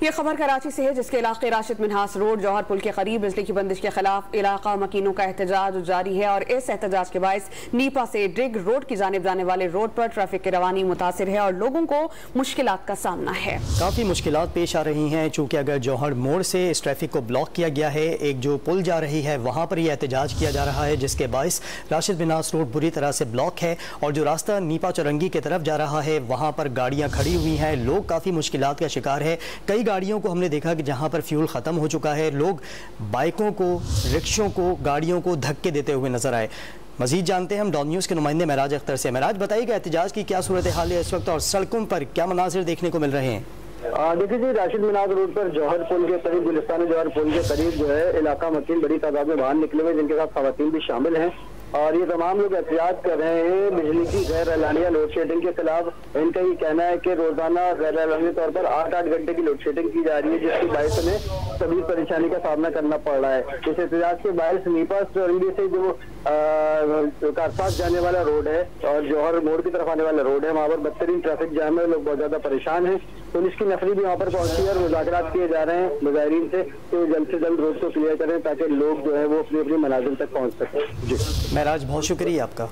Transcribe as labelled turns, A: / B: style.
A: ये खबर कराची से है, जिसके इलाके राशिद मिन्हास रोड जौहर पुल के करीब बिजली की बंदिश के खिलाफ इलाका मकीनों का एहतजाज जारी है और इस एहतजाज के बायस नीपा से ड्रिग रोड की जानिब जाने वाले रोड पर ट्रैफिक की रवानी मुतासिर है और लोगों को मुश्किलात का सामना है।
B: काफ़ी मुश्किलात पेश आ रही हैं, चूँकि अगर जौहर मोड़ से इस ट्रैफिक को ब्लॉक किया गया है, एक जो पुल जा रही है वहाँ पर यह एहतजाज किया जा रहा है, जिसके बायस राशिद मिन्हास रोड बुरी तरह से ब्लॉक है और जो रास्ता नीपा चौरंगी की तरफ जा रहा है वहाँ पर गाड़ियाँ खड़ी हुई हैं, लोग काफ़ी मुश्किलात का शिकार है। कई गाड़ियों को हमने देखा कि जहां पर फ्यूल खत्म हो चुका है, लोग बाइकों को, रिक्शों को, गाड़ियों को धक्के देते हुए नजर आए। मजीद जानते हैं हम डॉन न्यूज़ के नुमाइंदे महराज अख्तर से। महराज, बताइएगा एहतजाज की क्या सूरत हाल है इस वक्त और सड़कों पर क्या मनाजिर देखने को मिल रहे हैं?
C: देखिए जी, राशिद मिन्हास रोड पर जौहर पुल के करीब, गुलिस्तान जौहर पुल के करीब जो है इलाका मकीन बड़ी तादाद में बाहर निकले हुए, जिनके साथ खवातीन भी शामिल हैं और ये तमाम लोग एहतियात कर रहे हैं बिजली की गैर एलानिया लोड शेडिंग के खिलाफ। इनका ये कहना है कि रोजाना गैर एलानिया तौर पर 8-8 घंटे की लोड शेडिंग की जा रही है, जिसकी बायस हमें सभी परेशानी का सामना करना पड़ रहा है। इस एहतियाज के बायस नीपा चौरंगी से जो कारसाज जाने वाला रोड है और जौहर मोड़ की तरफ आने वाला रोड है, वहाँ पर बदतरीन ट्रैफिक जाम है, लोग बहुत ज्यादा परेशान हैं। पुलिस की नफरी भी वहाँ पर पहुंची है और मुज़ाकरात किए जा रहे हैं मुजाहिरीन से तो जल्द से जल्द रोड को क्लियर करें ताकि लोग जो है वो अपनी अपनी मनाजिल तक पहुँच सकें। जी
B: महराज, बहुत शुक्रिया आपका।